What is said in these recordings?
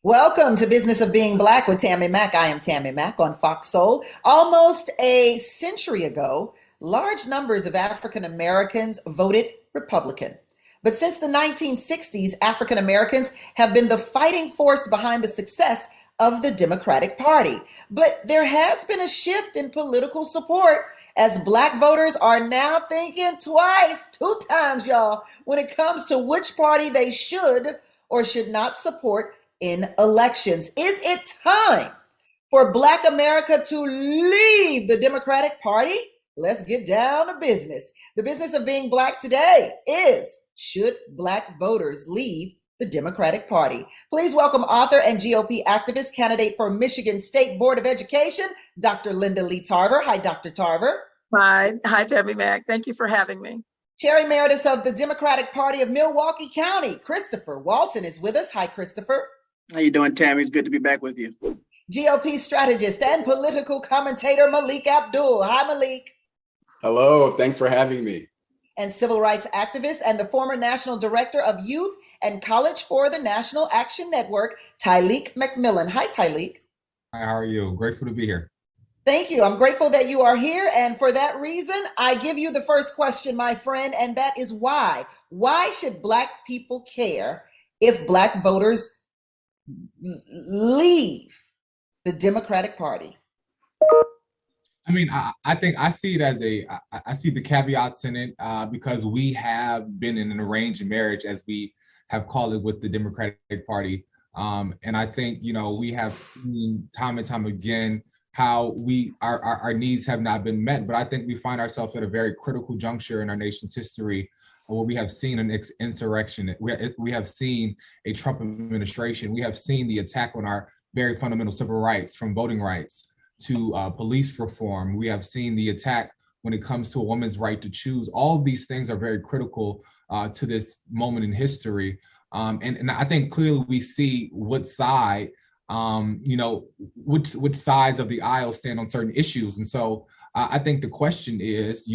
Welcome to Business of Being Black with Tammi Mack. I am Tammi Mack on Fox Soul. Almost a century ago, large numbers of African Americans voted Republican. But since the 1960s, African Americans have been the fighting force behind the success of the Democratic Party. But there has been a shift in political support as Black voters are now thinking twice, two times, y'all, when it comes to which party they should or should not support in elections. Is it time for Black America to leave the Democratic Party? Let's get down to business. The business of being Black today is, should Black voters leave the Democratic Party? Please welcome author and GOP activist, candidate for Michigan State Board of Education, Dr. Linda Lee Tarver. Hi, Dr. Tarver. Hi, Tammi Mack. Thank you for having me. Chair Emeritus of the Democratic Party of Milwaukee County, Christopher Walton is with us. Hi, Christopher. How you doing, Tammy? It's good to be back with you. GOP strategist and political commentator Malik Abdul. Hi, Malik. Hello, thanks for having me. And civil rights activist and the former national director of youth and college for the National Action Network, Tyleek McMillan. Hi, Tyleek. Hi, how are you? Grateful to be here. Thank you. I'm grateful that you are here. And for that reason, I give you the first question, my friend, and that is why? Why should Black people care if Black voters leave the Democratic Party? I mean, I think I see it as I see the caveats in it because we have been in an arranged marriage, as we have called it, with the Democratic Party. And I think, we have seen time and time again how our needs have not been met. But I think we find ourselves at a very critical juncture in our nation's history where we have seen an insurrection. We have seen a Trump administration. We have seen the attack on our very fundamental civil rights, from voting rights to police reform. We have seen the attack when it comes to a woman's right to choose. All of these things are very critical to this moment in history. And I think clearly we see what side, which sides of the aisle stand on certain issues. And so I think the question is,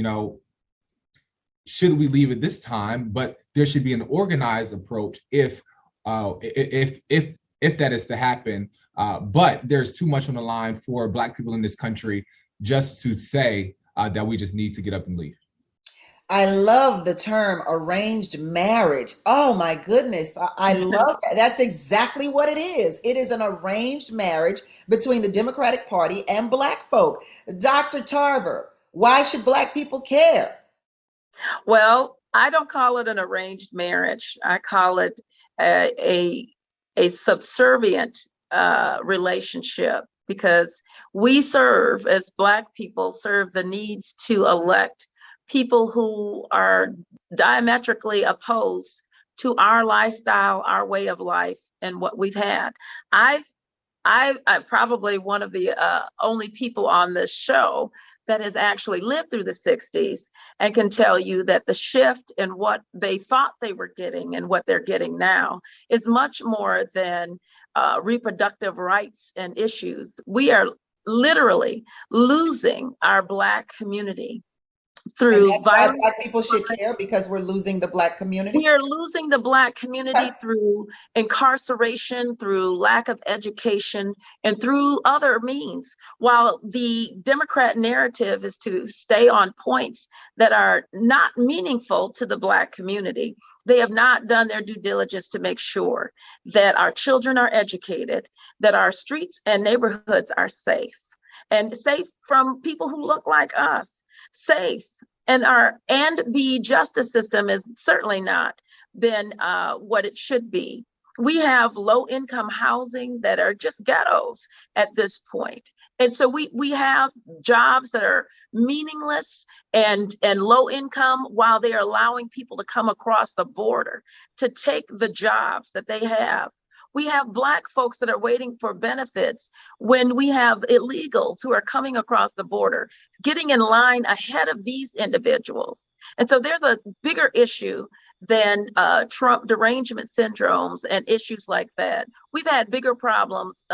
should we leave it this time? But there should be an organized approach if that is to happen. But there's too much on the line for Black people in this country just to say that we just need to get up and leave. I love the term arranged marriage. Oh my goodness. I love that. That's exactly what it is. It is an arranged marriage between the Democratic Party and Black folk. Dr. Tarver, why should Black people care? Well, I don't call it an arranged marriage. I call it a subservient relationship, because we serve, as Black people, serve the needs to elect people who are diametrically opposed to our lifestyle, our way of life, and what we've had. I'm probably one of the only people on this show that has actually lived through the 60s and can tell you that the shift in what they thought they were getting and what they're getting now is much more than reproductive rights and issues. We are literally losing our Black community through violence. Black people should care because we're losing the Black community. We are losing the Black community through incarceration, through lack of education, and through other means. While the Democrat narrative is to stay on points that are not meaningful to the Black community, they have not done their due diligence to make sure that our children are educated, that our streets and neighborhoods are safe, and safe from people who look like us. Safe, and the justice system has certainly not been what it should be. We have low income housing that are just ghettos at this point. And so we have jobs that are meaningless and low income, while they are allowing people to come across the border to take the jobs that they have. We have Black folks that are waiting for benefits when we have illegals who are coming across the border, getting in line ahead of these individuals. And so there's a bigger issue than Trump derangement syndromes and issues like that. We've had bigger problems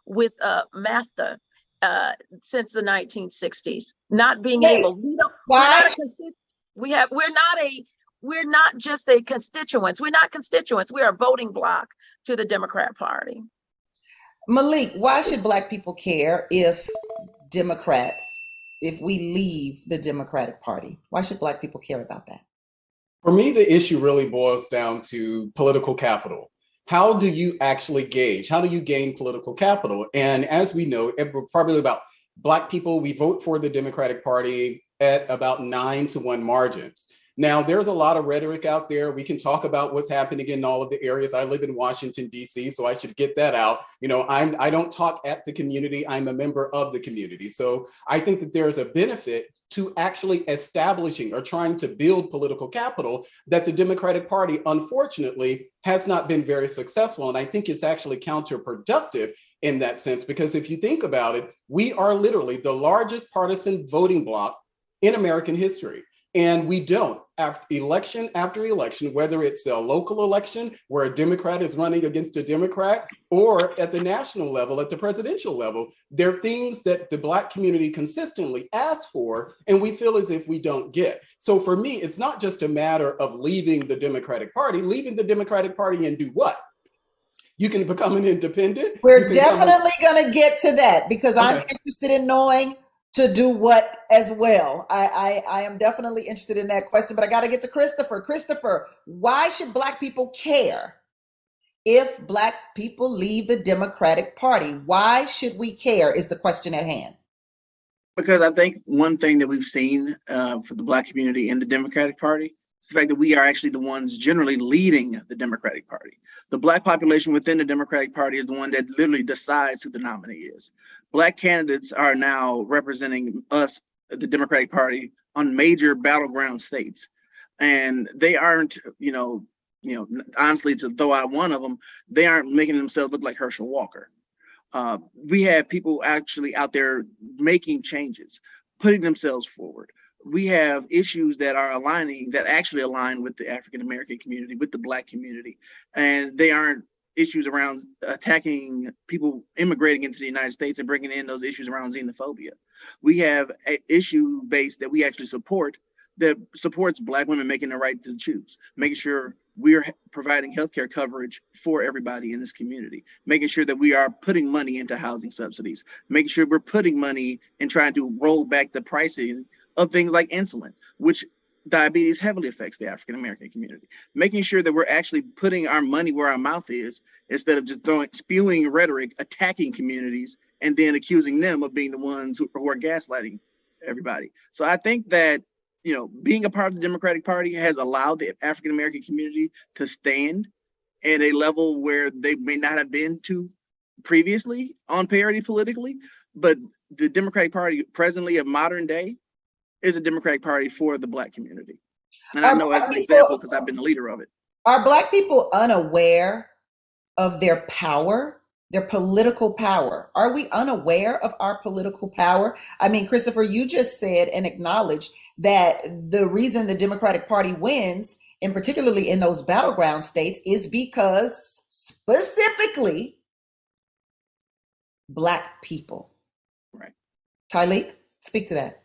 with MASTA since the 1960s, not being able. We're not just a constituents. We're not constituents. We are a voting bloc to the Democrat Party. Malik, why should Black people care if we leave the Democratic Party? Why should Black people care about that? For me, the issue really boils down to political capital. How do you actually gauge? How do you gain political capital? And as we know, probably about Black people, we vote for the Democratic Party at about 9-1 margins. Now, there's a lot of rhetoric out there. We can talk about what's happening in all of the areas. I live in Washington, D.C., so I should get that out. You know, I don't talk at the community. I'm a member of the community. So I think that there's a benefit to actually establishing or trying to build political capital that the Democratic Party, unfortunately, has not been very successful. And I think it's actually counterproductive in that sense, because if you think about it, we are literally the largest partisan voting bloc in American history. And we don't, after election, whether it's a local election where a Democrat is running against a Democrat, or at the national level, at the presidential level, there are things that the Black community consistently asks for, and we feel as if we don't get. So for me, it's not just a matter of leaving the Democratic Party and do what? You can become an independent. We're definitely going to get to that, because I'm interested in knowing to do what as well. I am definitely interested in that question, but I got to get to Christopher. Christopher, why should Black people care if Black people leave the Democratic Party? Why should we care is the question at hand. Because I think one thing that we've seen for the Black community in the Democratic Party is the fact that we are actually the ones generally leading the Democratic Party. The Black population within the Democratic Party is the one that literally decides who the nominee is. Black candidates are now representing us, the Democratic Party, on major battleground states. And they aren't, honestly, to throw out one of them, they aren't making themselves look like Herschel Walker. We have people actually out there making changes, putting themselves forward. We have issues that actually align with the African American community, with the Black community, and they aren't issues around attacking people immigrating into the United States and bringing in those issues around xenophobia. We have an issue base that we actually support that supports Black women making the right to choose, making sure we're providing healthcare coverage for everybody in this community, making sure that we are putting money into housing subsidies, making sure we're putting money and trying to roll back the prices of things like insulin, which diabetes heavily affects the African American community, making sure that we're actually putting our money where our mouth is, instead of just spewing rhetoric, attacking communities, and then accusing them of being the ones who are gaslighting everybody. So I think that, being a part of the Democratic Party has allowed the African American community to stand at a level where they may not have been to previously on parity politically. But the Democratic Party presently of modern day is a Democratic Party for the Black community. And I know as an example, because I've been the leader of it. Are Black people unaware of their power, their political power? Are we unaware of our political power? I mean, Christopher, you just said and acknowledged that the reason the Democratic Party wins, and particularly in those battleground states, is because specifically Black people. Right. Tyleek, speak to that.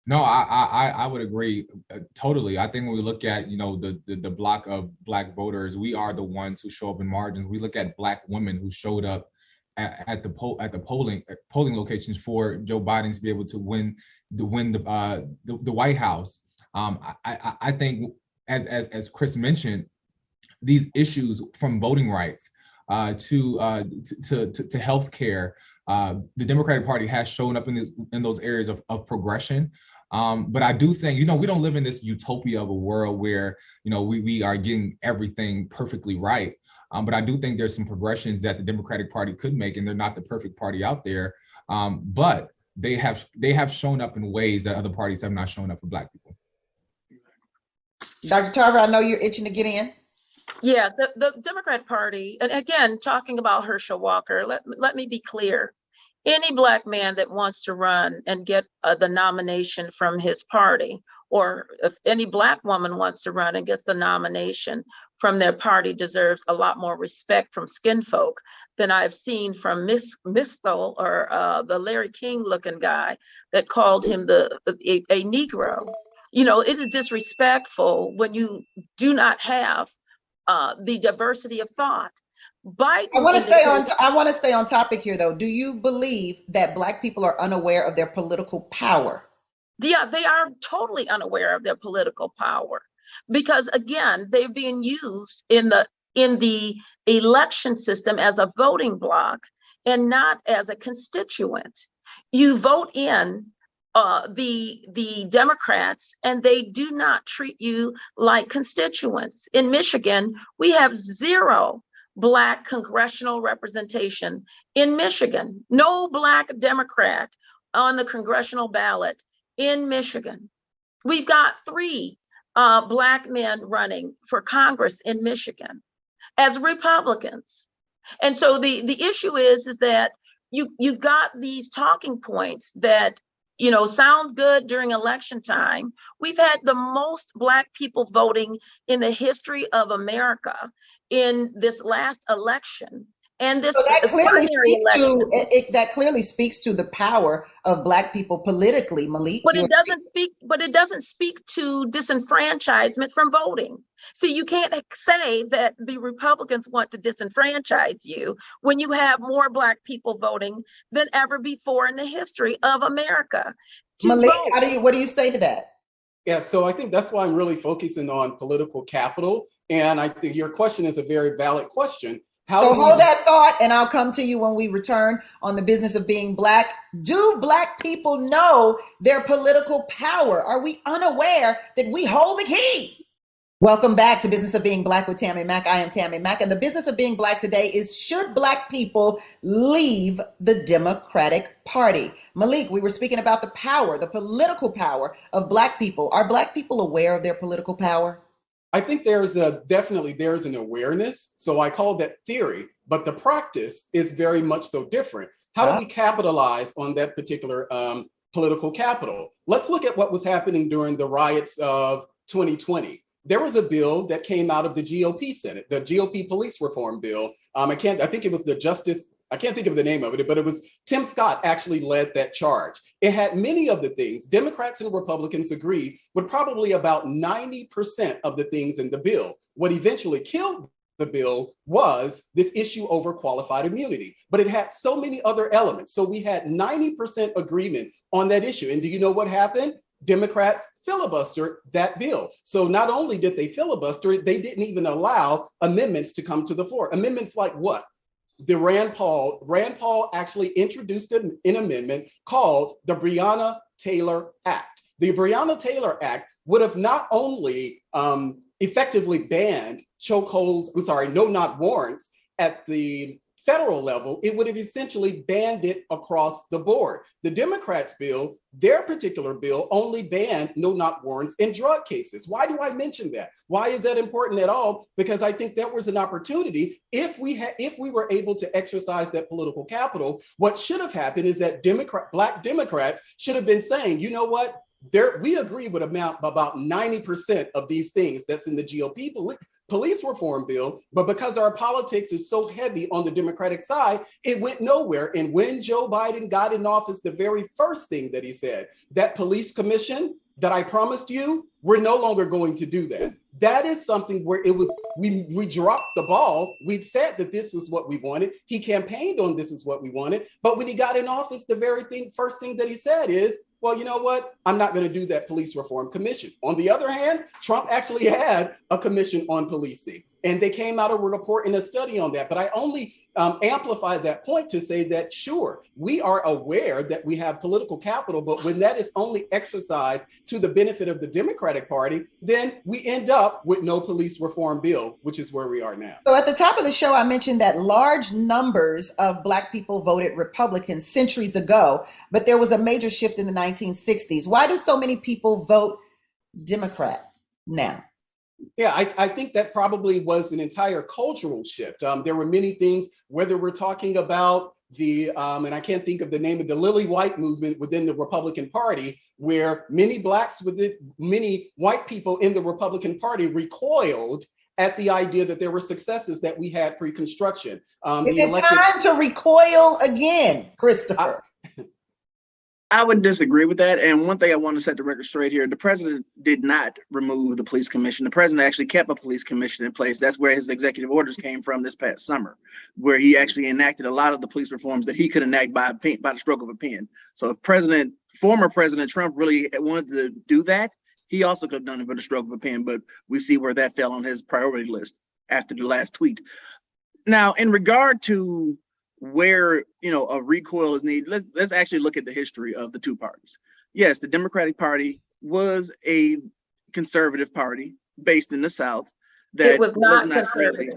No, I would agree totally. I think when we look at, the block of Black voters, we are the ones who show up in margins. We look at Black women who showed up at the polling locations for Joe Biden to be able to win the White House. I think as Chris mentioned, these issues from voting rights to healthcare, the Democratic Party has shown up in those areas of progression. But I do think, we don't live in this utopia of a world where, we are getting everything perfectly right. But I do think there's some progressions that the Democratic Party could make, and they're not the perfect party out there. But they have shown up in ways that other parties have not shown up for Black people. Dr. Tarver, I know you're itching to get in. Yeah, the Democrat Party, and again, talking about Herschel Walker, let me be clear. Any Black man that wants to run and get the nomination from his party, or if any Black woman wants to run and gets the nomination from their party, deserves a lot more respect from skin folk than I've seen from Miskel or the Larry King looking guy that called him a Negro. It is disrespectful when you do not have the diversity of thought Biden. I want to stay on topic here, though. Do you believe that Black people are unaware of their political power? Yeah, they are totally unaware of their political power because, again, they're being used in the election system as a voting bloc and not as a constituent. You vote in the Democrats, and they do not treat you like constituents. In Michigan, we have zero Black congressional representation in Michigan. No Black Democrat on the congressional ballot in Michigan. We've got 3 Black men running for Congress in Michigan as Republicans. And so the issue is that you've got these talking points that sound good during election time. We've had the most Black people voting in the history of America in this last election. And this that clearly speaks to the power of Black people politically, Malik. But it doesn't speak to disenfranchisement from voting. So you can't say that the Republicans want to disenfranchise you when you have more Black people voting than ever before in the history of America. Malik, what do you say to that? Yeah, so I think that's why I'm really focusing on political capital. And I think your question is a very valid question. Hold that thought, and I'll come to you when we return on the business of being Black. Do Black people know their political power? Are we unaware that we hold the key? Welcome back to Business of Being Black with Tammi Mack. I am Tammi Mack, and the business of being Black today is, should Black people leave the Democratic Party? Malik, we were speaking about the power, the political power of Black people. Are Black people aware of their political power? I think there's an awareness. So I call that theory, but the practice is very much so different. How do we capitalize on that particular political capital? Let's look at what was happening during the riots of 2020. There was a bill that came out of the GOP Senate, the GOP police reform bill. I can't think of the name of it, but it was Tim Scott actually led that charge. It had many of the things Democrats and Republicans agreed with probably about 90% of the things in the bill. What eventually killed the bill was this issue over qualified immunity, but it had so many other elements. So we had 90% agreement on that issue. And do you know what happened? Democrats filibustered that bill. So not only did they filibuster it, they didn't even allow amendments to come to the floor. Amendments like what? The Rand Paul actually introduced an amendment called the Breonna Taylor Act. The Breonna Taylor Act would have not only effectively banned no-knock warrants at the federal level, it would have essentially banned it across the board. The Democrats' bill, their particular bill, only banned no-knock warrants in drug cases. Why do I mention that? Why is that important at all? Because I think that was an opportunity. If we were able to exercise that political capital, what should have happened is that Black Democrats should have been saying, you know what? We agree with about 90% of these things that's in the GOP police reform bill, but because our politics is so heavy on the Democratic side, it went nowhere. And when Joe Biden got in office, the very first thing that he said, that police commission that I promised you, we're no longer going to do that. That is something where we dropped the ball. We'd said that this is what we wanted. He campaigned on this is what we wanted. But when he got in office, the first thing that he said is, well, you know what? I'm not going to do that police reform commission. On the other hand, Trump actually had a commission on policing, and they came out with a report and a study on that. But I only amplified that point to say that, sure, we are aware that we have political capital, but when that is only exercised to the benefit of the Democratic Party, then we end up with no police reform bill, which is where we are now. So at the top of the show, I mentioned that large numbers of Black people voted Republican centuries ago, but there was a major shift in the 1960s. Why do so many people vote Democrat now? Yeah, I think that probably was an entire cultural shift. There were many things, whether we're talking about the, and I can't think of the name of the Lily White movement within the Republican Party, where many many white people in the Republican Party recoiled at the idea that there were successes that we had pre-construction. Is it time to recoil again, Christopher? I would disagree with that. And one thing I want to set the record straight here, the president did not remove the police commission. The president actually kept a police commission in place. That's where his executive orders came from this past summer, where he actually enacted a lot of the police reforms that he could enact by the stroke of a pen. So if former President Trump really wanted to do that, he also could have done it with a stroke of a pen, but we see where that fell on his priority list after the last tweet. Now, in regard to where a recoil is needed, let's actually look at the history of the two parties. Yes, the Democratic Party was a conservative party based in the South. That it was not conservative.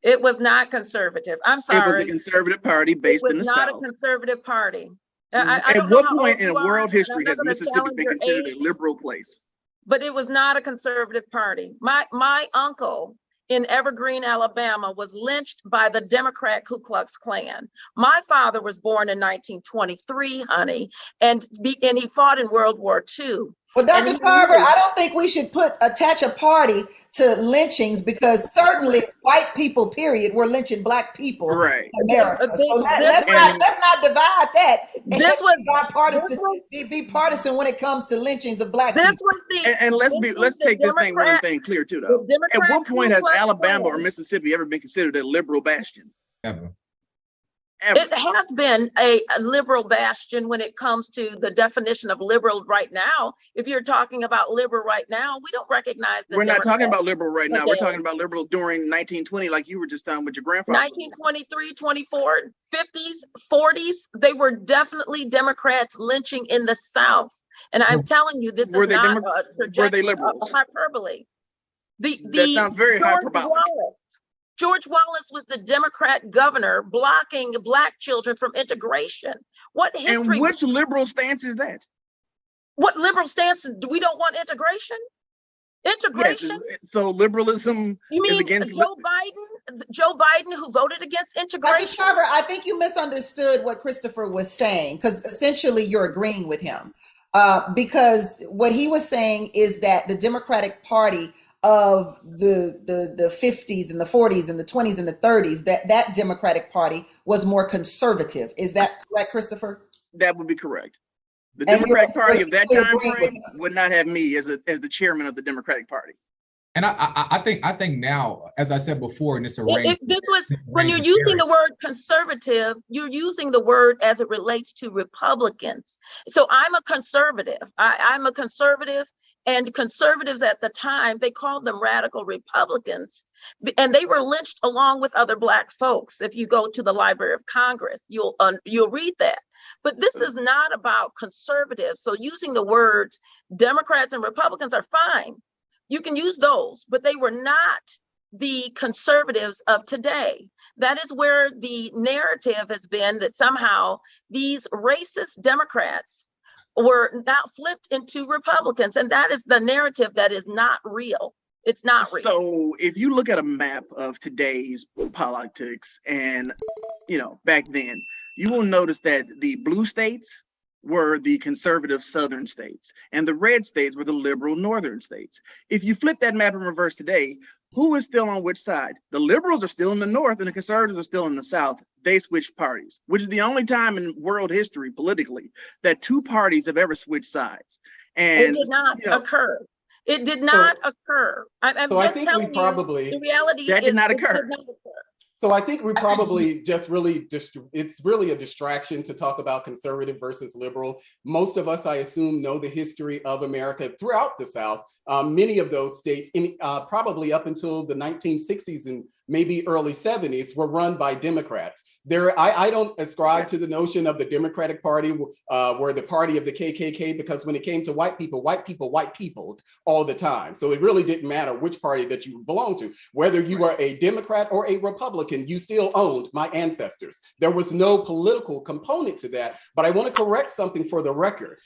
It was not conservative. I'm sorry. It was a conservative party based in the South. It was not a conservative party. At what point in world history has Mississippi been considered a liberal place? But it was not a conservative party. My uncle in Evergreen, Alabama, was lynched by the Democrat Ku Klux Klan. My father was born in 1923, honey, and he fought in World War II. Well, Dr. Tarver, I don't think we should attach a party to lynchings, because certainly white people, period, were lynching Black people in America. So let's not divide that. This was bipartisan. Be partisan when it comes to lynchings of Black people. And let's take this one thing clear too, though. At what point has Alabama or Mississippi ever been considered a liberal bastion? Ever. It has been a liberal bastion when it comes to the definition of liberal right now. If you're talking about liberal right now, we don't recognize We're not talking about liberal right now. We're talking about liberal during 1920, like you were just talking with your grandfather. 1923, 24, 50s, 40s, they were definitely Democrats lynching in the South. And I'm telling you, this is not a trajectory of hyperbole. That sounds very hyperbolic. George Wallace was the Democrat governor blocking Black children from integration. What history? And which liberal stance is that? What liberal stance? We don't want integration? Integration? Yes, so liberalism is against Joe Biden, who voted against integration? Dr. Tarver, I think you misunderstood what Christopher was saying, because essentially you're agreeing with him. Because what he was saying is that the Democratic Party of the 50s and the 40s and the 20s and the 30s, that Democratic Party was more conservative. Is that correct, Christopher? That would be correct. The Democratic Party of that time frame would not have me as the chairman of the Democratic Party. And I think now, as I said before, in this arrangement, when you're using the word conservative, you're using the word as it relates to Republicans. So I'm a conservative. I'm a conservative. And conservatives at the time, they called them radical Republicans, and they were lynched along with other Black folks. If you go to the Library of Congress, you'll read that. But this is not about conservatives. So using the words Democrats and Republicans are fine. You can use those, but they were not the conservatives of today. That is where the narrative has been, that somehow these racist Democrats were now flipped into Republicans. And that is the narrative that is not real. It's not real. So if you look at a map of today's politics and, back then, you will notice that the blue states were the conservative southern states, and the red states were the liberal northern states. If you flip that map in reverse today, who is still on which side? The liberals are still in the north and the conservatives are still in the south. They switched parties, which is the only time in world history politically that two parties have ever switched sides. And it did not occur. It did not occur. I'm so just I think telling we probably, you, the reality that is did not it occur. did not occur. So I think we probably it's really a distraction to talk about conservative versus liberal. Most of us, I assume, know the history of America throughout the South. Many of those states, probably up until the 1960s and maybe early 70s, were run by Democrats. I don't ascribe to the notion of the Democratic Party were the party of the KKK, because when it came to white people all the time. So it really didn't matter which party that you belonged to. Whether you were a Democrat or a Republican, you still owned my ancestors. There was no political component to that. But I want to correct something for the record.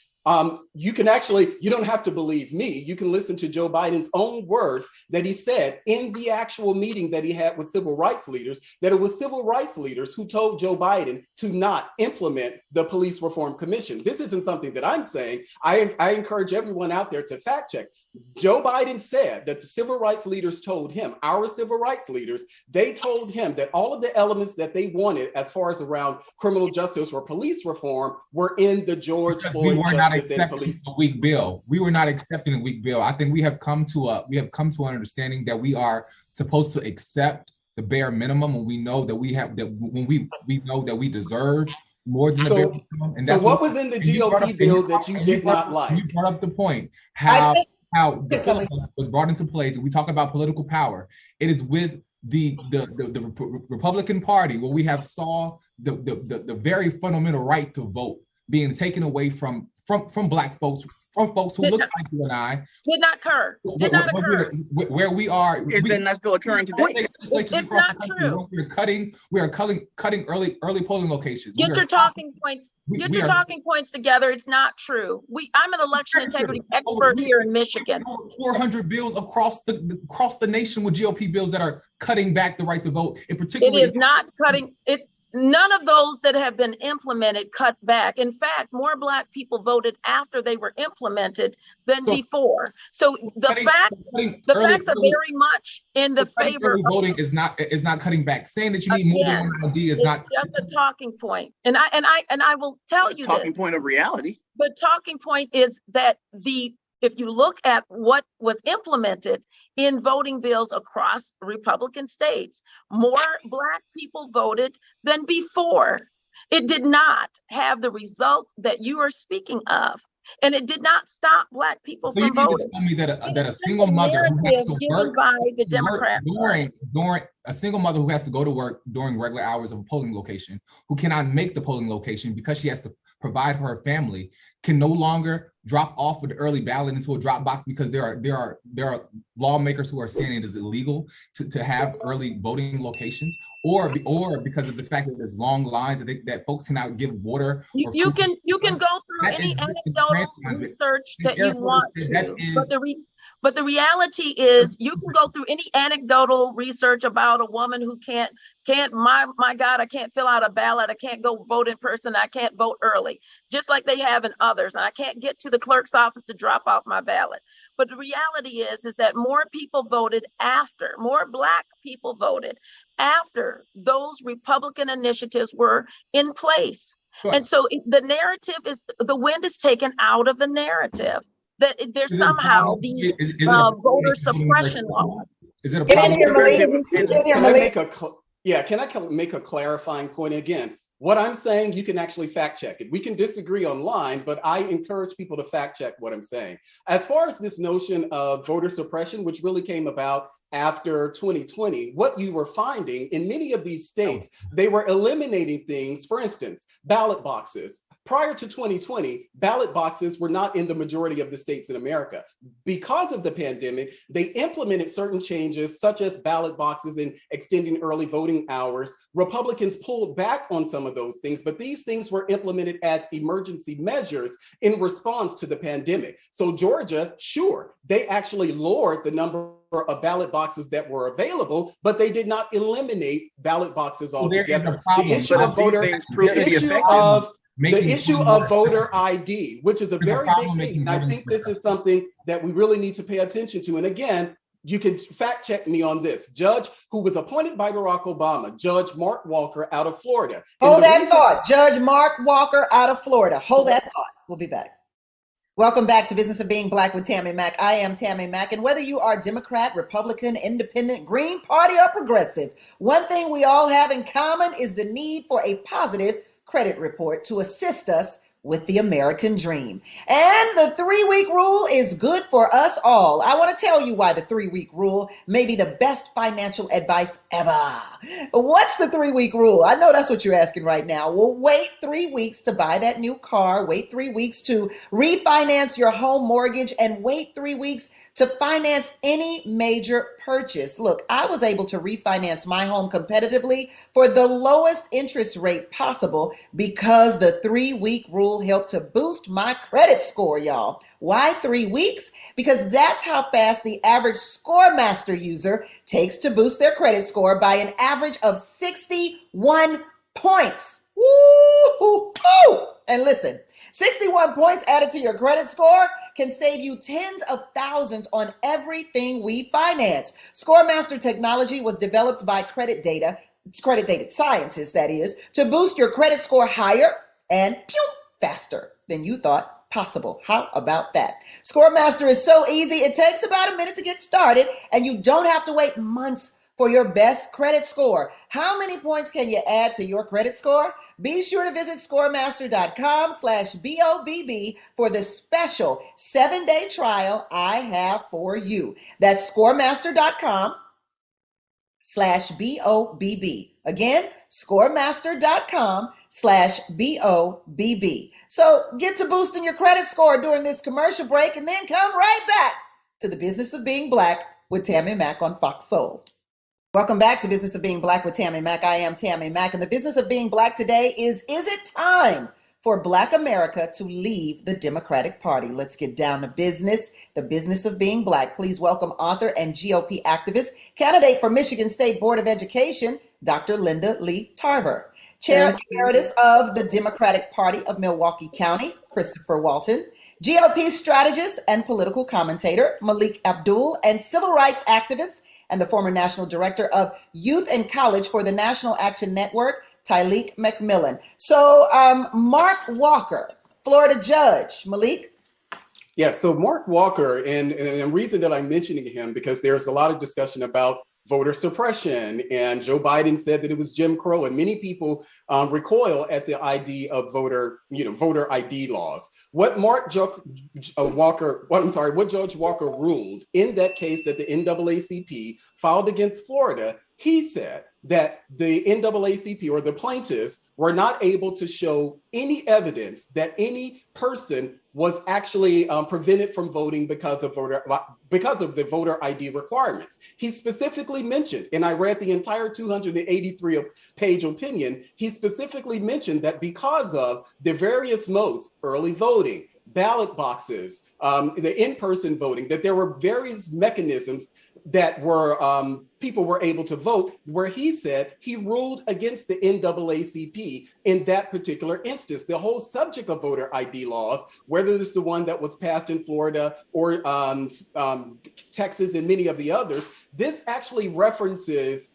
You don't have to believe me. You can listen to Joe Biden's own words that he said in the actual meeting that he had with civil rights leaders, that it was civil rights leaders who told Joe Biden to not implement the Police Reform Commission. This isn't something that I'm saying. I encourage everyone out there to fact check. Joe Biden said that the civil rights leaders told him, our civil rights leaders, they told him that all of the elements that they wanted as far as around criminal justice or police reform were in the George Floyd Justice and Police. The weak bill. We were not accepting the weak bill. I think we have come to an understanding that we are supposed to accept the bare minimum when we know that we have that when we know that we deserve more than the bare minimum. And that's what was in the GOP bill that you did not like? You brought up the point how the filibuster was brought into place, and we talk about political power. It is with the Republican Party where we have saw the very fundamental right to vote being taken away from Black folks, from folks who look like you and I. Did not occur. Where we are. Is that not still occurring today? It's not true. We are cutting early polling locations. Get your talking points. Get your talking points together. It's not true. I'm an election integrity expert here in Michigan. 400 bills across the nation with GOP bills that are cutting back the right to vote. In particular, it is not cutting it. None of those that have been implemented cut back. In fact, more Black people voted after they were implemented than before. So the facts are very much in the favor of voting is not cutting back. Saying that you need more than one ID is not just a talking point. And I will tell you talking point of reality. The talking point is that if you look at what was implemented in voting bills across Republican states, more Black people voted than before. It did not have the result that you are speaking of. And it did not stop Black people from voting. Tell me that a single mother who has to work by the Democrat during a single mother who has to go to work during regular hours of a polling location, who cannot make the polling location because she has to provide for her family, can no longer drop off with the early ballot into a drop box because there are lawmakers who are saying it is illegal to have early voting locations, or because of the fact that there's long lines that folks cannot give water. You can go through any anecdotal research that you want to, but the reality is you can go through any anecdotal research about a woman who can't, my God, I can't fill out a ballot. I can't go vote in person. I can't vote early, just like they have in others. And I can't get to the clerk's office to drop off my ballot. But the reality is that more people voted after, more Black people voted after those Republican initiatives were in place. Sure. And so the narrative is, the wind is taken out of the narrative. That there's somehow these voter suppression laws. Is it a problem? Can I make a clarifying point again? What I'm saying, you can actually fact check it. We can disagree online, but I encourage people to fact check what I'm saying. As far as this notion of voter suppression, which really came about after 2020, what you were finding in many of these states, they were eliminating things, for instance, ballot boxes. Prior to 2020, ballot boxes were not in the majority of the states in America. Because of the pandemic, they implemented certain changes, such as ballot boxes and extending early voting hours. Republicans pulled back on some of those things, but these things were implemented as emergency measures in response to the pandemic. So Georgia, sure, they actually lowered the number of ballot boxes that were available, but they did not eliminate ballot boxes altogether. The issue of voter ID, which is a very big thing. And I think this is something that we really need to pay attention to. And again, you can fact check me on this. Judge who was appointed by Barack Obama, Judge Mark Walker out of Florida. Hold that thought. Judge Mark Walker out of Florida. Hold that thought. We'll be back. Welcome back to Business of Being Black with Tammi Mack. I am Tammi Mack, and whether you are Democrat, Republican, Independent, Green Party, or Progressive, one thing we all have in common is the need for a positive credit report to assist us with the American dream. And the 3-week rule is good for us all. I want to tell you why the 3-week rule may be the best financial advice ever. What's the 3-week rule? I know that's what you're asking right now. Well, wait 3 weeks to buy that new car, wait 3 weeks to refinance your home mortgage, and wait 3 weeks to finance any major purchase. Look, I was able to refinance my home competitively for the lowest interest rate possible because the 3-week rule helped to boost my credit score, y'all. Why 3 weeks? Because that's how fast the average ScoreMaster user takes to boost their credit score by an average of 61 points. Woo-hoo-hoo. And listen, 61 points added to your credit score can save you tens of thousands on everything we finance. ScoreMaster technology was developed by Credit Data Sciences, that is, to boost your credit score higher and faster than you thought possible. How about that? ScoreMaster is so easy, it takes about a minute to get started, and you don't have to wait months for your best credit score. How many points can you add to your credit score? Be sure to visit scoremaster.com/BOBB for the special 7-day trial I have for you. That's scoremaster.com/BOBB. Again, scoremaster.com/BOBB. So get to boosting your credit score during this commercial break and then come right back to the Business of Being Black with Tammi Mack on Fox Soul. Welcome back to Business of Being Black with Tammi Mack. I am Tammi Mack, and the business of being Black today is it time for Black America to leave the Democratic Party? Let's get down to business, the business of being Black. Please welcome author and GOP activist, candidate for Michigan State Board of Education, Dr. Linda Lee Tarver. Chair Emeritus of the Democratic Party of Milwaukee County, Christopher Walton. GOP strategist and political commentator, Malik Abdul, and civil rights activist and the former national director of Youth and College for the National Action Network, Tyleek McMillan. So Mark Walker, Florida judge. Malik? Yes, so Mark Walker, and the reason that I'm mentioning him, because there's a lot of discussion about voter suppression, and Joe Biden said that it was Jim Crow, and many people recoil at the idea of voter ID laws. What Judge Walker ruled in that case that the NAACP filed against Florida, he said that the NAACP or the plaintiffs were not able to show any evidence that any person was actually prevented from voting because of the voter ID requirements. He specifically mentioned, and I read the entire 283-page opinion, he specifically mentioned that because of the various modes, early voting, ballot boxes, the in-person voting, that there were various mechanisms that were people were able to vote, where he said he ruled against the NAACP in that particular instance. The whole subject of voter ID laws, whether it's the one that was passed in Florida or Texas and many of the others, this actually references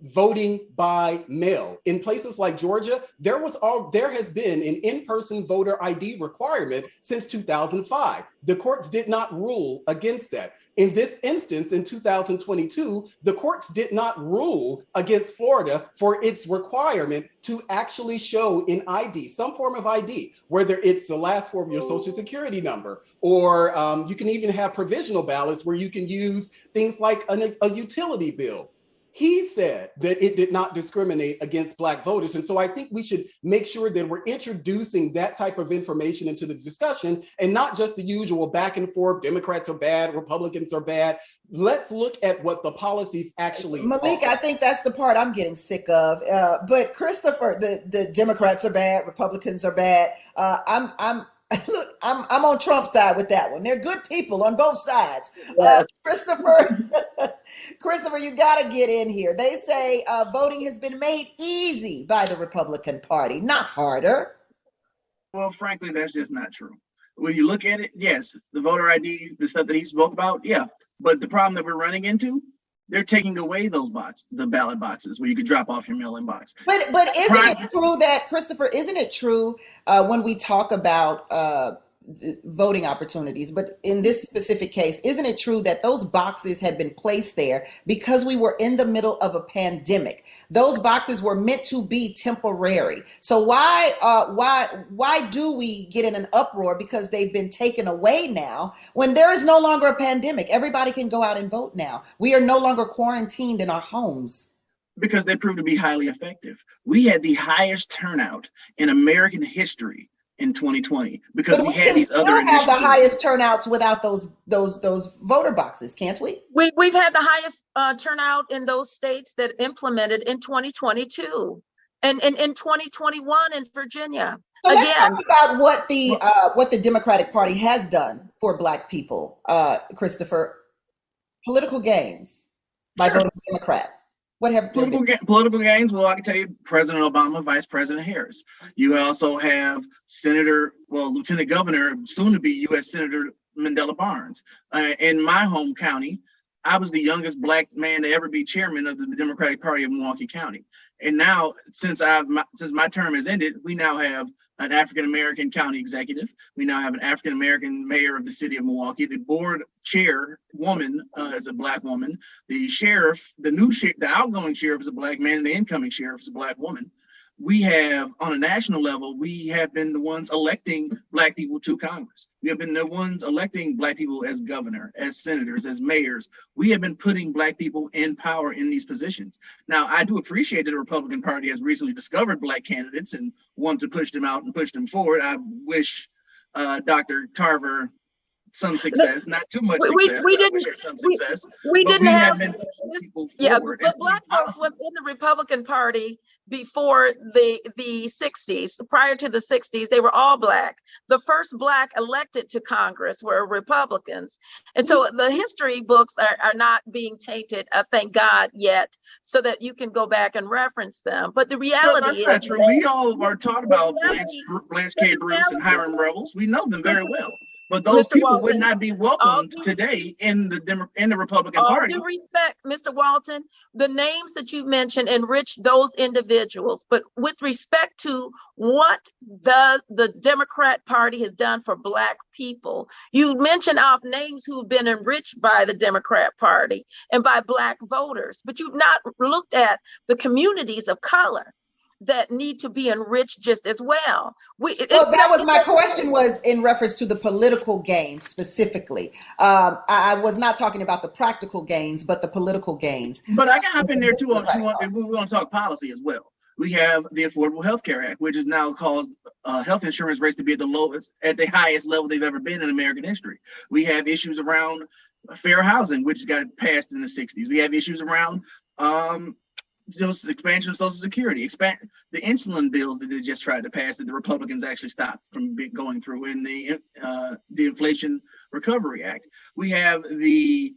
voting by mail. In places like Georgia, there has been an in-person voter ID requirement since 2005. The courts did not rule against that. In this instance, in 2022, the courts did not rule against Florida for its requirement to actually show an ID, some form of ID, whether it's the last four of your social security number, or you can even have provisional ballots where you can use things like a utility bill. He said that it did not discriminate against Black voters. And so I think we should make sure that we're introducing that type of information into the discussion and not just the usual back and forth, Democrats are bad, Republicans are bad. Let's look at what the policies actually Malik, are. I think that's the part I'm getting sick of. But Christopher, the Democrats are bad, Republicans are bad. Look, I'm on Trump's side with that one. They're good people on both sides. Christopher, you got to get in here. They say voting has been made easy by the Republican Party, not harder. Well, frankly, that's just not true. When you look at it, yes, the voter ID, the stuff that he spoke about, yeah. But the problem that we're running into, they're taking away those the ballot boxes where you could drop off your mail-in box. But isn't it true that, Christopher, isn't it true when we talk about voting opportunities, but in this specific case, isn't it true that those boxes had been placed there because we were in the middle of a pandemic? Those boxes were meant to be temporary. So why do we get in an uproar because they've been taken away now when there is no longer a pandemic? Everybody can go out and vote now. We are no longer quarantined in our homes. Because they proved to be highly effective. We had the highest turnout in American history in 2020 because we had these other initiatives. We have the highest turnouts without those voter boxes, can't we? We've had the highest turnout in those states that implemented in 2022 and in 2021 in Virginia. So let's talk about what the Democratic Party has done for Black people, Christopher. Political gains by voting Democrat. What have there been? Political gains? Well, I can tell you, President Obama, Vice President Harris. You also have Lieutenant Governor, soon to be U.S. Senator Mandela Barnes. In my home county, I was the youngest Black man to ever be chairman of the Democratic Party of Milwaukee County. And now, since my term has ended, we now have an African-American county executive. We now have an African-American mayor of the city of Milwaukee. The board chairwoman is a Black woman. The sheriff, the outgoing sheriff is a Black man, and the incoming sheriff is a Black woman. We have, on a national level, we have been the ones electing Black people to Congress. We have been the ones electing Black people as governor, as senators, as mayors. We have been putting Black people in power in these positions. Now, I do appreciate that the Republican Party has recently discovered Black candidates and want to push them out and push them forward. I wish Dr. Tarver some success, not too much success. We didn't have people forward. But Black folks was in the Republican Party before the 60s. Prior to the 60s, they were all Black. The first Black elected to Congress were Republicans. And so the history books are not being tainted, thank God, yet, so that you can go back and reference them. But the reality is, that's not true. We all are taught about Blanche K. Bruce and Hiram Revels. We know them very well. But those people would not be welcomed today in the Republican Party. All due respect, Mr. Walton, the names that you mentioned enrich those individuals. But with respect to what the Democrat Party has done for Black people, you mentioned off names who've been enriched by the Democrat Party and by Black voters, but you've not looked at the communities of color that need to be enriched just as well. That was my question, was in reference to the political gains specifically. I was not talking about the practical gains, but the political gains. But I can hop in there too if we want to talk policy as well. We have the Affordable Health Care Act, which has now caused health insurance rates to be at the highest level they've ever been in American history. We have issues around fair housing, which got passed in the 60s. We have issues around expansion of Social Security, the insulin bills that they just tried to pass that the Republicans actually stopped from going through, in the Inflation Recovery Act. We have the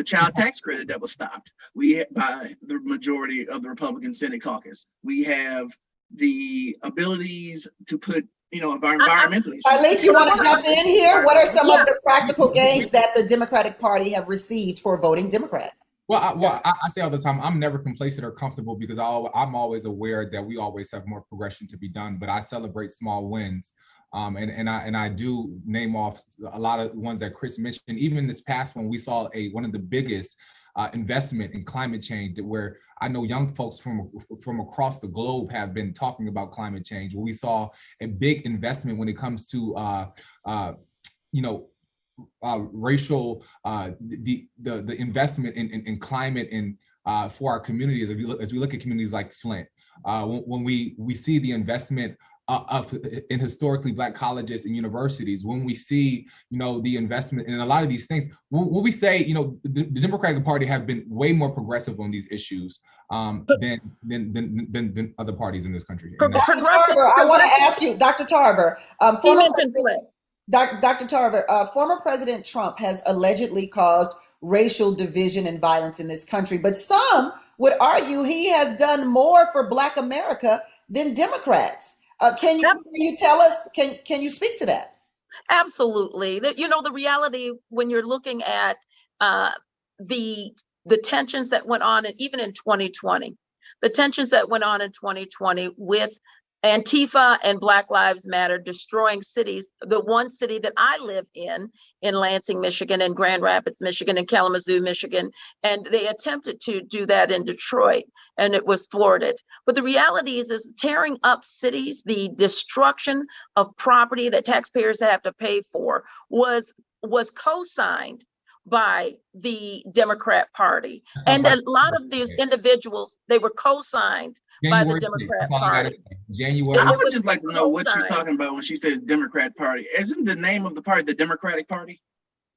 child tax credit that was stopped by the majority of the Republican Senate caucus. We have the abilities to put environmental issues. Arlene, you want to jump in here? What are some of the practical gains that the Democratic Party have received for voting Democrat? Well, I say all the time, I'm never complacent or comfortable, because I'm always aware that we always have more progression to be done, but I celebrate small wins. And I do name off a lot of ones that Chris mentioned. Even this past one, we saw one of the biggest investment in climate change, where I know young folks from across the globe have been talking about climate change. Where we saw a big investment when it comes to racial, the investment in climate and for our communities, as we look at communities like Flint, when we see the investment in historically Black colleges and universities, when we see the investment in a lot of these things, when we say the Democratic Party have been way more progressive on these issues than other parties in this country. Dr. Tarver, I want to ask you, Dr. Tarver, Dr. Tarver, former President Trump has allegedly caused racial division and violence in this country, but some would argue he has done more for Black America than Democrats. Can you tell us, can you speak to that? Absolutely. The reality when you're looking at the tensions that went on, and even in 2020, the tensions that went on in 2020 with Antifa and Black Lives Matter destroying cities. The one city that I live in Lansing, Michigan, and Grand Rapids, Michigan, and Kalamazoo, Michigan, and they attempted to do that in Detroit, and it was thwarted. But the reality is tearing up cities, the destruction of property that taxpayers have to pay for was co-signed by the Democrat Party. And a lot of these individuals, they were co-signed by the Democrat Party. I would just like to know what she's talking about when she says Democrat Party. Isn't the name of the party the Democratic Party?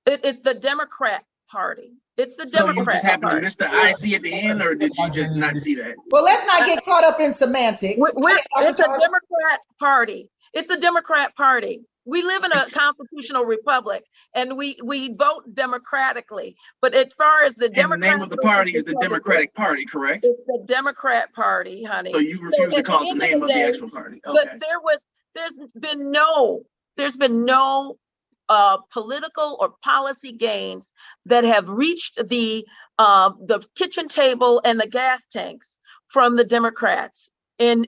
It's the Democrat Party. It's the Democrat Party. So you just happened to miss the IC at the end, or did you just not see that? Well, let's not get caught up in semantics. It's a Democrat Party. It's a Democrat Party. We live in a constitutional republic, and we vote democratically. But as far as the the name of the party is the Democratic Party, correct? It's the Democrat Party, honey. So you refuse to call it the name of the actual party. Okay. But there's been no political or policy gains that have reached the kitchen table and the gas tanks from the Democrats in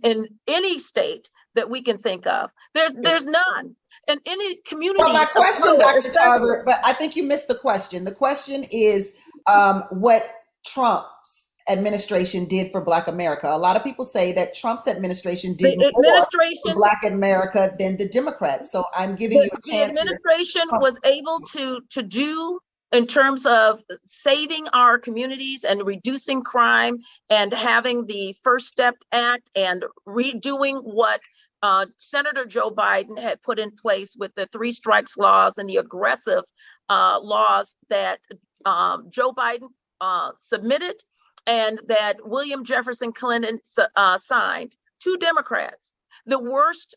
any state that we can think of. There's none. And any community. Well, my question, Dr. Tarver, but I think you missed the question. The question is what Trump's administration did for Black America. A lot of people say that Trump's administration did more for Black America than the Democrats. So I'm giving you a chance. The administration was able to do in terms of saving our communities and reducing crime and having the First Step Act and redoing what Senator Joe Biden had put in place with the 3 strikes laws and the aggressive laws that Joe Biden submitted and that William Jefferson Clinton signed. 2 Democrats, the worst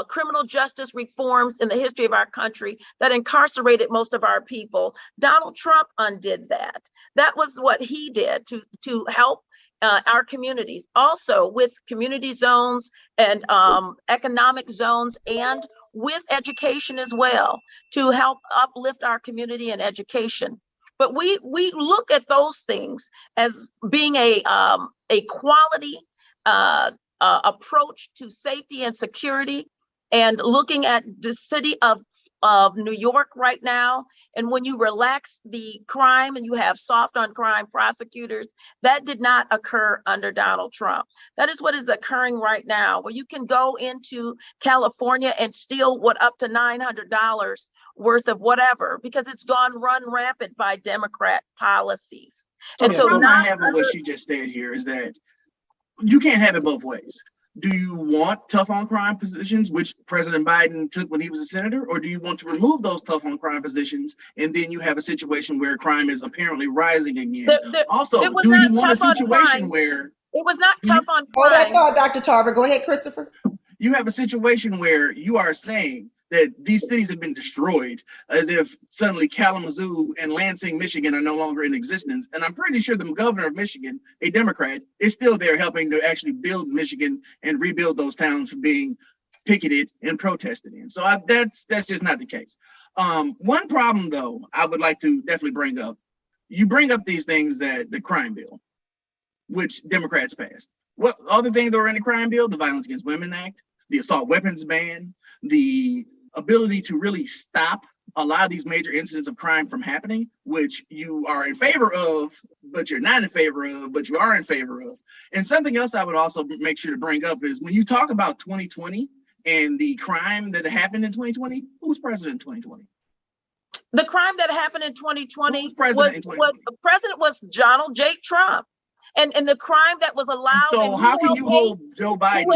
criminal justice reforms in the history of our country that incarcerated most of our people. Donald Trump undid that. That was what he did to help our communities, also with community zones and economic zones, and with education as well, to help uplift our community and education. But we look at those things as being a quality approach to safety and security, and looking at the city of New York right now. And when you relax the crime and you have soft on crime prosecutors, that did not occur under Donald Trump. That is what is occurring right now, where you can go into California and steal up to $900 worth of whatever, because it's run rampant by Democrat policies. And so the problem I have with what she just said here is that you can't have it both ways. Do you want tough on crime positions, which President Biden took when he was a senator, or do you want to remove those tough on crime positions and then you have a situation where crime is apparently rising again? Also, do you want a situation where it was not tough on crime? Well, that's all, Dr. Tarver. Go ahead, Christopher. You have a situation where you are saying that these cities have been destroyed, as if suddenly Kalamazoo and Lansing, Michigan are no longer in existence. And I'm pretty sure the governor of Michigan, a Democrat, is still there helping to actually build Michigan and rebuild those towns from being picketed and protested in. So that's just not the case. One problem, though, I would like to definitely bring up. You bring up these things that the crime bill, which Democrats passed. What other things that were in the crime bill? The Violence Against Women Act, the assault weapons ban, the ability to really stop a lot of these major incidents of crime from happening, which you are in favor of, but you're not in favor of, but you are in favor of. And something else I would also make sure to bring up is when you talk about 2020 and the crime that happened in 2020, who was president in 2020? The crime that happened in 2020 was president was Donald J. Trump. And the crime that was allowed. And so how can you hold Joe Biden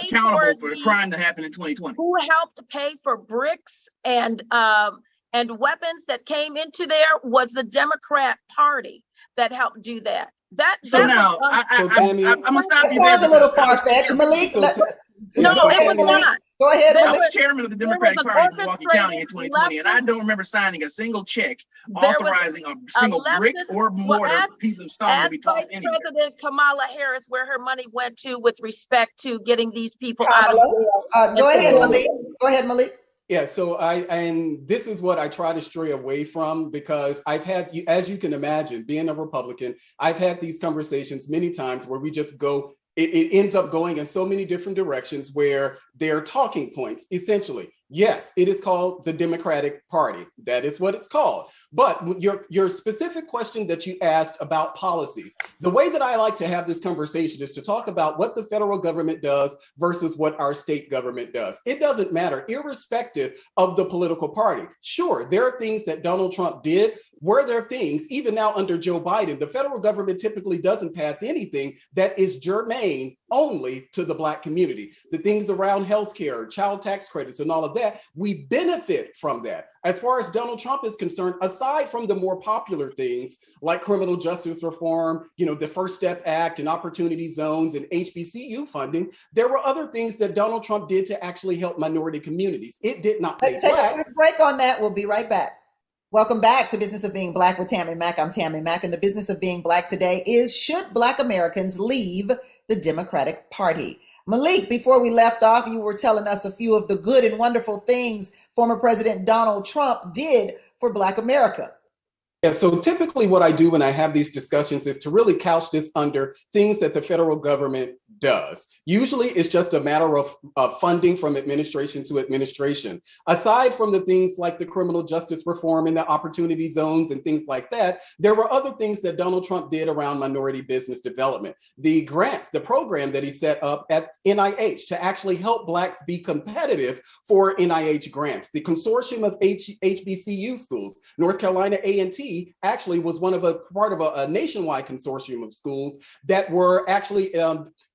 accountable for the crime that happened in 2020? Who helped pay for bricks and weapons that came into there was the Democrat Party that helped do that. I'm gonna stop you there. That's a little far-fetched. Malik, no, it was not. Go ahead. I was chairman of the Democratic Party in Milwaukee County in 2020, and I don't remember signing a single check authorizing a single brick or mortar piece of stone to be tossed anywhere. President Kamala Harris, where her money went to with respect to getting these people out of jail. Go ahead, Malik. Go ahead, Malik. Yeah, so and this is what I try to stray away from, because I've had, as you can imagine, being a Republican, I've had these conversations many times where we just go, it ends up going in so many different directions where they're talking points, essentially. Yes, it is called the Democratic Party. That is what it's called. But your specific question that you asked about policies, the way that I like to have this conversation is to talk about what the federal government does versus what our state government does. It doesn't matter, irrespective of the political party. Sure, there are things that Donald Trump did. Were there things, even now under Joe Biden, the federal government typically doesn't pass anything that is germane only to the Black community. The things around healthcare, child tax credits, and all of that. that, we benefit from that. As far as Donald Trump is concerned, aside from the more popular things like criminal justice reform, the First Step Act and opportunity zones and HBCU funding, there were other things that Donald Trump did to actually help minority communities. It did not Let's take a quick break on that. We'll be right back. Welcome back to Business of Being Black with Tammi Mack. I'm Tammi Mack, and the business of being Black today is, should Black Americans leave the Democratic Party? Malik, before we left off, you were telling us a few of the good and wonderful things former President Donald Trump did for Black America. Yeah, so typically what I do when I have these discussions is to really couch this under things that the federal government does. Usually it's just a matter of funding from administration to administration. Aside from the things like the criminal justice reform and the opportunity zones and things like that, there were other things that Donald Trump did around minority business development. The grants, the program that he set up at NIH to actually help Blacks be competitive for NIH grants. The consortium of HBCU schools, North Carolina A&T, actually was part of a nationwide consortium of schools that were actually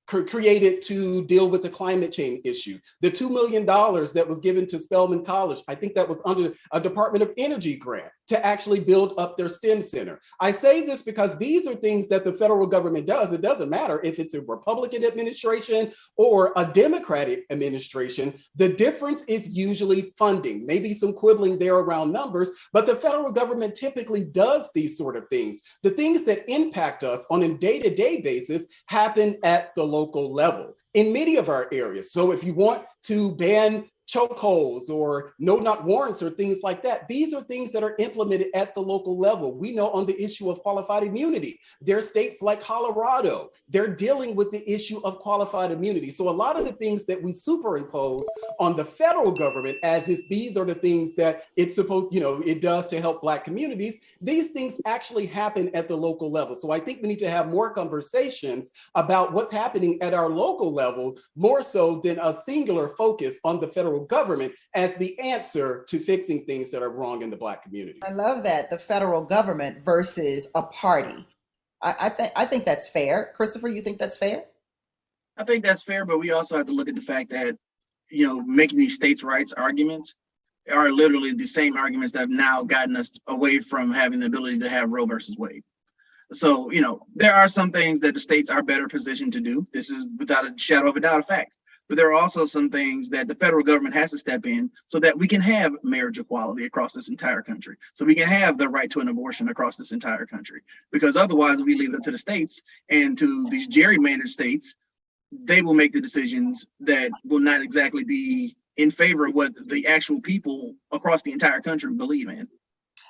created to deal with the climate change issue. The $2 million that was given to Spelman College, I think that was under a Department of Energy grant to actually build up their STEM center. I say this because these are things that the federal government does. It doesn't matter if it's a Republican administration or a Democratic administration. The difference is usually funding, maybe some quibbling there around numbers, but the federal government typically does these sort of things. The things that impact us on a day-to-day basis happen at the local level in many of our areas. So if you want to ban chokeholds or no-knock warrants or things like that, these are things that are implemented at the local level. We know on the issue of qualified immunity, there are states like Colorado, they're dealing with the issue of qualified immunity. So a lot of the things that we superimpose on the federal government as is these are the things that it's supposed, it does to help Black communities, these things actually happen at the local level. So I think we need to have more conversations about what's happening at our local level, more so than a singular focus on the federal government as the answer to fixing things that are wrong in the Black community. I love that, the federal government versus a party. I think that's fair. Christopher, you think that's fair? I think that's fair, but we also have to look at the fact that, making these states' rights arguments are literally the same arguments that have now gotten us away from having the ability to have Roe versus Wade. So, there are some things that the states are better positioned to do. This is without a shadow of a doubt a fact. But there are also some things that the federal government has to step in so that we can have marriage equality across this entire country. So we can have the right to an abortion across this entire country. Because otherwise, if we leave it up to the states and to these gerrymandered states, they will make the decisions that will not exactly be in favor of what the actual people across the entire country believe in.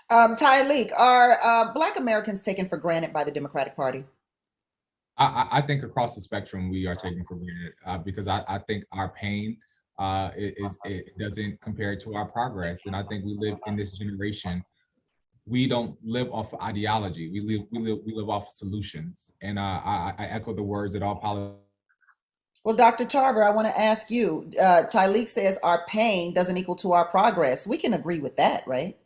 Tyleek, are Black Americans taken for granted by the Democratic Party? I think across the spectrum, we are taken for granted because I think our pain it doesn't compare to our progress. And I think we live in this generation. We don't live off of ideology. We live off of solutions. And I echo the words that all politics. Well, Dr. Tarver, I want to ask you, Tyleek says our pain doesn't equal to our progress. We can agree with that, right?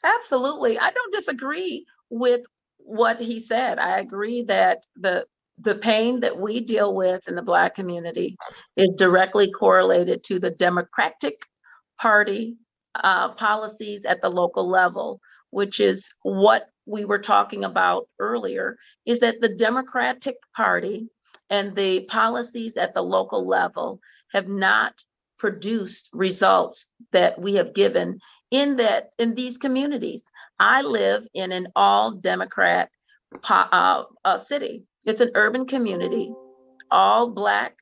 Absolutely. I don't disagree with what he said. I agree that the pain that we deal with in the Black community is directly correlated to the Democratic Party policies at the local level, which is what we were talking about earlier, is that the Democratic Party and the policies at the local level have not produced results that we have given in these communities. I live in an all Democrat city. It's an urban community, all Black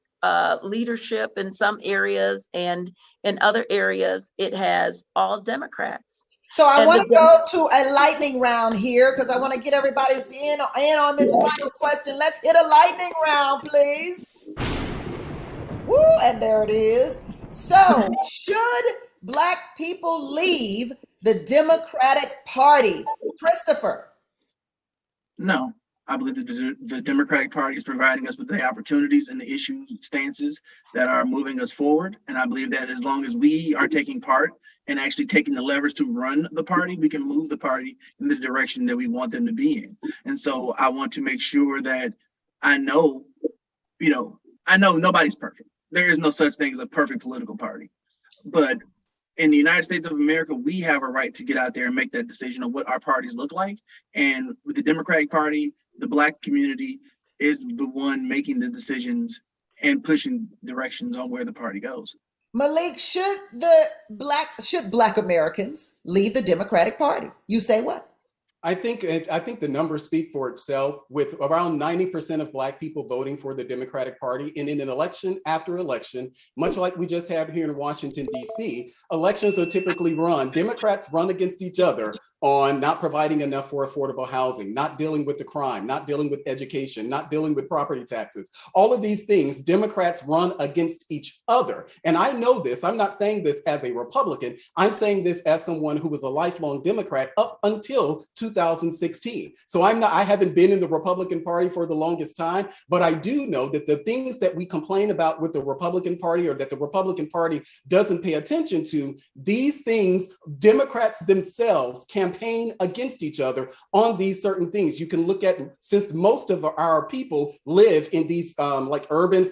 leadership in some areas, and in other areas, it has all Democrats. So I want to go to a lightning round here because I want to get everybody's in on this final question. Let's hit a lightning round, please. Woo, and there it is. So should Black people leave the Democratic Party? Christopher? No. I believe that the Democratic Party is providing us with the opportunities and the issue stances that are moving us forward. And I believe that as long as we are taking part and actually taking the levers to run the party, we can move the party in the direction that we want them to be in. And so I want to make sure that I know nobody's perfect. There is no such thing as a perfect political party. But in the United States of America, we have a right to get out there and make that decision on what our parties look like. And with the Democratic Party, the Black community is the one making the decisions and pushing directions on where the party goes. Malik, should Black Americans leave the Democratic Party? You say what? I think the numbers speak for itself, with around 90% of Black people voting for the Democratic Party. And in an election after election, much like we just had here in Washington, D.C., elections are typically run. Democrats run against each other on not providing enough for affordable housing, not dealing with the crime, not dealing with education, not dealing with property taxes. All of these things, Democrats run against each other. And I know this. I'm not saying this as a Republican. I'm saying this as someone who was a lifelong Democrat up until 2016. So I haven't been in the Republican Party for the longest time, but I do know that the things that we complain about with the Republican Party, or that the Republican Party doesn't pay attention to, these things, Democrats themselves campaign against each other on these certain things. You can look at, since most of our people live in these like urban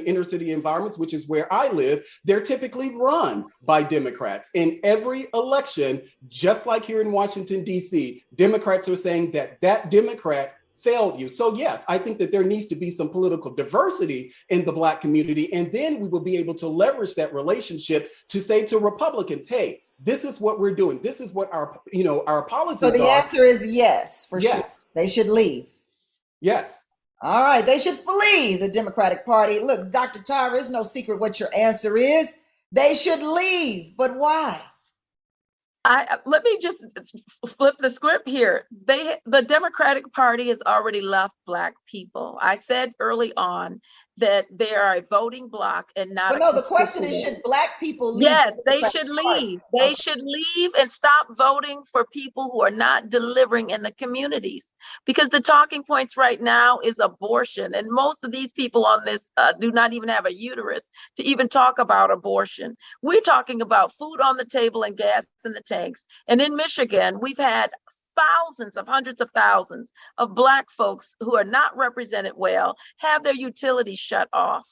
inner city environments, which is where I live, they're typically run by Democrats. In every election, just like here in Washington, D.C., Democrats are saying that Democrat failed you. So yes, I think that there needs to be some political diversity in the Black community, and then we will be able to leverage that relationship to say to Republicans, hey, this is what we're doing. This is what our policies are. So the answer is yes, for sure. They should leave. Yes. All right. They should flee the Democratic Party. Look, Dr. Tarver, it's no secret what your answer is. They should leave. But why? Let me just flip the script here. The Democratic Party has already left Black people. I said early on that they are a voting bloc and not. But no, the question is, should Black people leave? Yes, they should leave. They should leave and stop voting for people who are not delivering in the communities. Because the talking points right now is abortion, and most of these people on this do not even have a uterus to even talk about abortion. We're talking about food on the table and gas in the tanks. And in Michigan, we've had hundreds of thousands of Black folks who are not represented well have their utilities shut off.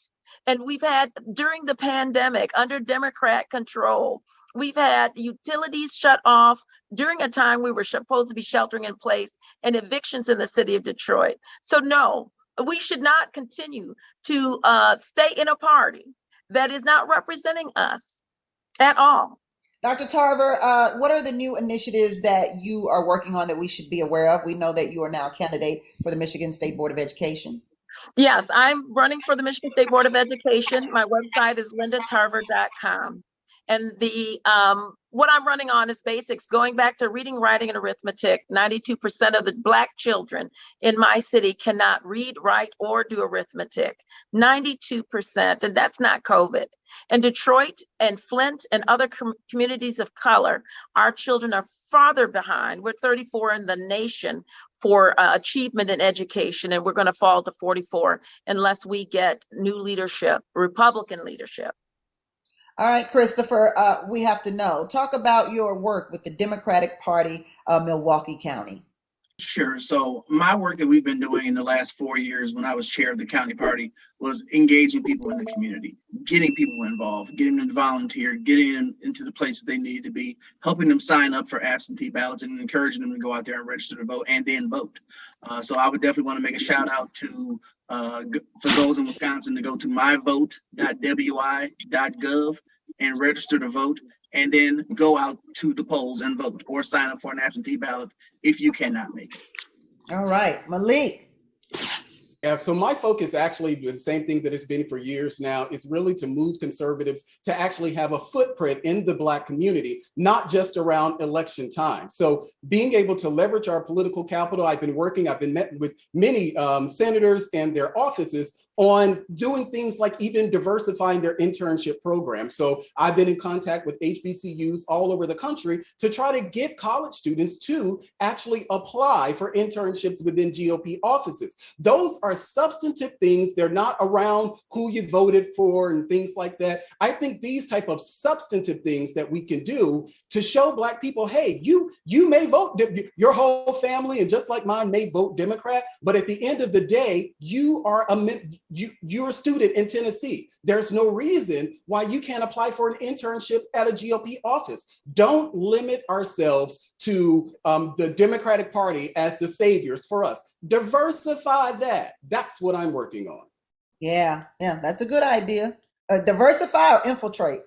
And we've had, during the pandemic, under Democrat control, we've had utilities shut off during a time we were supposed to be sheltering in place, and evictions in the city of Detroit. So no, we should not continue to stay in a party that is not representing us at all. Dr. Tarver, what are the new initiatives that you are working on that we should be aware of? We know that you are now a candidate for the Michigan State Board of Education. Yes, I'm running for the Michigan State Board of Education. My website is lindatarver.com. And what I'm running on is basics, going back to reading, writing, and arithmetic. 92% of the Black children in my city cannot read, write, or do arithmetic. 92%, and that's not COVID. And Detroit and Flint and other communities of color, our children are farther behind. We're 34 in the nation for achievement in education, and we're going to fall to 44 unless we get new leadership, Republican leadership. All right, Christopher, we have to know. Talk about your work with the Democratic Party of Milwaukee County. Sure. So my work that we've been doing in the last 4 years when I was chair of the county party was engaging people in the community, getting people involved, getting them to volunteer, getting them into the places they need to be, helping them sign up for absentee ballots, and encouraging them to go out there and register to vote and then vote. So I would definitely want to make a shout out to for those in Wisconsin to go to myvote.wi.gov and register to vote, and then go out to the polls and vote, or sign up for an absentee ballot if you cannot make it. All right, Malik. Yeah, so my focus, actually the same thing that it's been for years now, is really to move conservatives to actually have a footprint in the Black community, not just around election time. So being able to leverage our political capital, I've been met with many senators and their offices on doing things like even diversifying their internship program. So I've been in contact with HBCUs all over the country to try to get college students to actually apply for internships within GOP offices. Those are substantive things. They're not around who you voted for and things like that. I think these type of substantive things that we can do to show Black people, hey, you may vote, your whole family and just like mine may vote Democrat, but at the end of the day, you are you're a student in Tennessee. There's no reason why you can't apply for an internship at a GOP office. Don't limit ourselves to the Democratic Party as the saviors for us. Diversify that. That's what I'm working on. Yeah, that's a good idea. Diversify or infiltrate?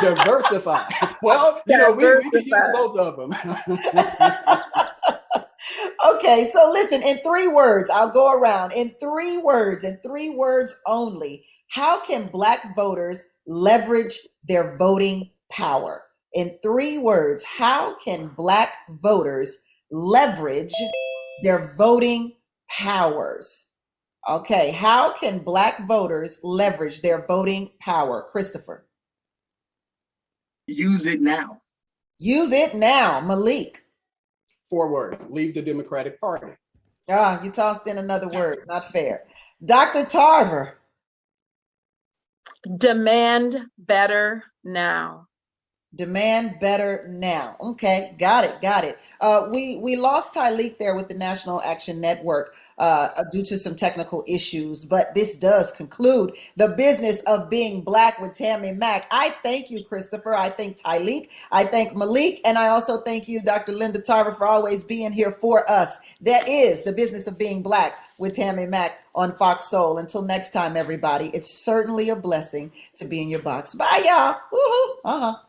Diversify. Well, we can use both of them. Okay, so listen, in 3 words, I'll go around. In 3 words, in 3 words only, how can Black voters leverage their voting power? In 3 words, how can Black voters leverage their voting powers? Okay, how can Black voters leverage their voting power? Christopher. Use it now. Use it now. Malik. 4 words, leave the Democratic Party. You tossed in another word, not fair. Dr. Tarver. Demand better now. Demand better now. Okay, got it. We lost Tyleek there with the National Action Network due to some technical issues, but this does conclude the business of being Black with Tammi Mack. I thank you, Christopher. I thank Tyleek. I thank Malik, and I also thank you, Dr. Linda Tarver, for always being here for us. That is the business of being Black with Tammi Mack on Fox Soul. Until next time, everybody, it's certainly a blessing to be in your box. Bye, y'all. Woohoo.